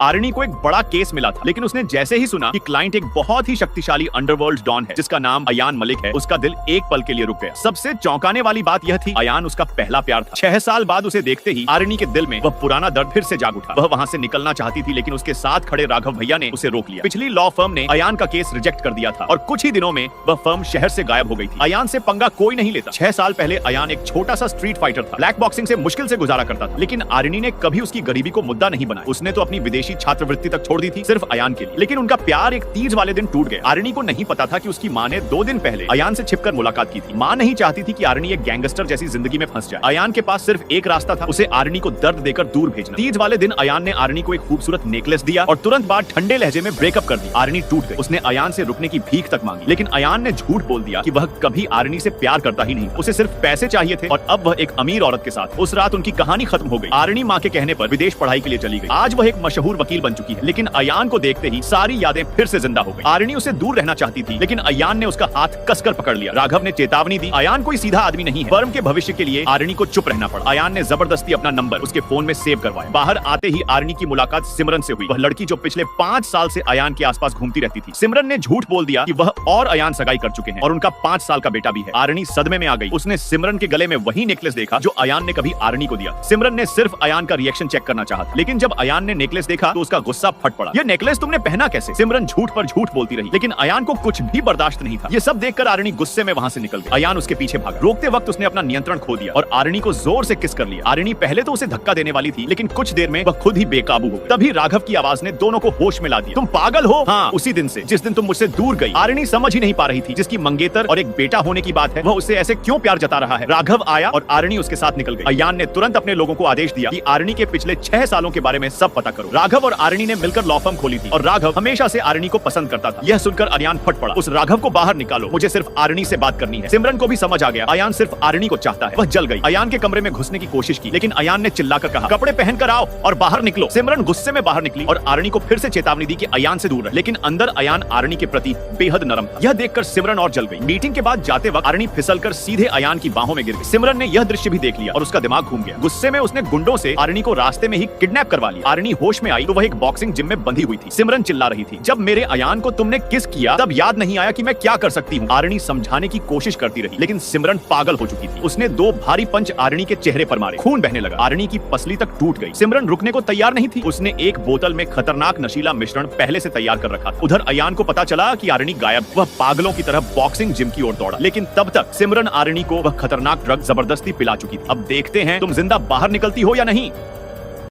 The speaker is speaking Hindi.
आरनी को एक बड़ा केस मिला था, लेकिन उसने जैसे ही सुना कि क्लाइंट एक बहुत ही शक्तिशाली अंडरवर्ल्ड डॉन है जिसका नाम अयान मलिक है, उसका दिल एक पल के लिए रुक गया। सबसे चौंकाने वाली बात यह थी, अयान उसका पहला प्यार था। 6 साल बाद उसे देखते ही आरनी के दिल में वह पुराना दर्द फिर से जाग उठा। वह वहाँ से निकलना चाहती थी, लेकिन उसके साथ खड़े राघव भैया ने उसे रोक लिया। पिछली लॉ फर्म ने अयान का केस रिजेक्ट कर दिया था और कुछ ही दिनों में वह फर्म शहर से गायब हो गई थी। अयान से पंगा कोई नहीं लेता। 6 साल पहले अयान एक छोटा सा स्ट्रीट फाइटर था, ब्लैक बॉक्सिंग से मुश्किल से गुजारा करता था, लेकिन आरनी ने कभी उसकी गरीबी को मुद्दा नहीं बनाया। उसने तो अपनी विदेशी छात्रवृत्ति तक छोड़ दी थी सिर्फ अयान के लिए, लेकिन उनका प्यार एक तीज वाले दिन टूट गया। आरनी को नहीं पता था कि उसकी माँ ने 2 दिन पहले अयान से छिपकर मुलाकात की थी। माँ नहीं चाहती थी कि आरनी एक गैंगस्टर जैसी जिंदगी में फंस जाए। अयान के पास सिर्फ एक रास्ता था, उसे आरनी को दर्द देकर दूर भेजना। तीज वाले दिन अयान ने आरनी को एक खूबसूरत नेकलेस दिया और तुरंत बाद ठंडे लहजे में ब्रेकअप कर दिया। आरनी टूट गई। उसने अयान से रुकने की भीख तक मांगी, लेकिन अयान ने झूठ बोल दिया कि वह कभी आरनी से प्यार करता ही नहीं था। उसे सिर्फ पैसे चाहिए थे और अब वह एक अमीर औरत के साथ। उस रात उनकी कहानी खत्म हो गई। आरनी माँ के कहने पर विदेश पढ़ाई के लिए चली गई। आज वह एक मशहूर वकील बन चुकी है, लेकिन अयान को देखते ही सारी यादें फिर से जिंदा हो गई। आरनी उसे दूर रहना चाहती थी, लेकिन अयान ने उसका हाथ कसकर पकड़ लिया। राघव ने चेतावनी दी, अयान कोई सीधा आदमी नहीं है। फर्म के भविष्य के लिए आरनी को चुप रहना पड़ा। अयान ने जबरदस्ती अपना नंबर उसके फोन में सेव करवाया। बाहर आते ही आरनी की मुलाकात सिमरन से हुई, वह लड़की जो पिछले 5 साल से अयान के आसपास घूमती रहती थी। सिमरन ने झूठ बोल दिया कि वह और अयान सगाई कर चुके हैं और उनका 5 साल का बेटा भी है। आरनी सदमे में आ गई। उसने सिमरन के गले में वही नेकलेस देखा जो अयान ने कभी आरनी को दिया। सिमरन ने सिर्फ अयान का रिएक्शन चेक करना चाहा, लेकिन जब अयान ने नेकलेस देखा तो उसका गुस्सा फट पड़ा। यह नेकलेस तुमने पहना कैसे? सिमरन झूठ पर झूठ बोलती रही, लेकिन अयान को कुछ भी बर्दाश्त नहीं था। ये सब देखकर आरनी गुस्से में वहां से निकल गई। अयान उसके पीछे भागा। रोकते वक्त उसने अपना नियंत्रण खो दिया और आरनी को जोर से किस कर लिया। आरनी पहले तो उसे धक्का देने वाली थी, लेकिन कुछ देर में वह खुद ही बेकाबू हो गई। तभी राघव की आवाज ने दोनों को होश में ला दिया। तुम पागल हो? हाँ, उसी दिन से जिस दिन तुम मुझसे दूर गई। आरनी समझ ही नहीं पा रही थी, जिसकी मंगेतर और एक बेटा होने की बात है, वह उससे ऐसे क्यों प्यार जता रहा है। राघव आया और आरनी उसके साथ निकल गई। अयान ने तुरंत अपने लोगों को आदेश दिया कि आरनी के पिछले 6 सालों के बारे में सब पता करो। राघव और आरनी ने मिलकर लॉ फर्म खोली थी और राघव हमेशा से आरनी को पसंद करता था। यह सुनकर अयान फट पड़ा। उस राघव को बाहर निकालो, मुझे सिर्फ आरनी से बात करनी है। सिमरन को भी समझ आ गया अयान सिर्फ आरनी को चाहता है। वह जल गई। अयान के कमरे में घुसने की कोशिश की, लेकिन अयान ने चिल्लाकर कहा, कपड़े पहनकर आओ और बाहर निकलो। सिमरन गुस्से में बाहर निकली और आरनी को फिर से चेतावनी दी कि अयान से दूर रहे, लेकिन अंदर अयान आरनी के प्रति बेहद नरम था। यह देखकर सिमरन और जल गई। मीटिंग के बाद जाते वक्त आरनी फिसलकर सीधे अयान की बाहों में गिर गई। सिमरन ने यह दृश्य भी देख लिया और उसका दिमाग घूम गया। गुस्से में उसने गुंडों से आरनी को रास्ते में ही किडनैप करवा लिया। आरनी होश में आई तो वह एक बॉक्सिंग जिम में बंधी हुई थी। सिमरन चिल्ला रही थी, जब मेरे अयान को तुमने किस किया तब याद नहीं आया कि मैं क्या कर सकती हूँ। आरनी समझाने की कोशिश करती रही, लेकिन सिमरन पागल हो चुकी थी। उसने 2 भारी पंच आरनी के चेहरे पर मारे। खून बहने लगा। आरनी की पसली तक टूट गई। सिमरन रुकने को तैयार नहीं थी। उसने एक बोतल में खतरनाक नशीला मिश्रण पहले से तैयार कर रखा था। उधर अयान को पता चला कि आरनी गायब। वह पागलों की तरह बॉक्सिंग जिम की ओर दौड़ा, लेकिन तब तक सिमरन आरनी को वह खतरनाक ड्रग जबरदस्ती पिला चुकी थी। अब देखते हैं तुम जिंदा बाहर निकलती हो या नहीं।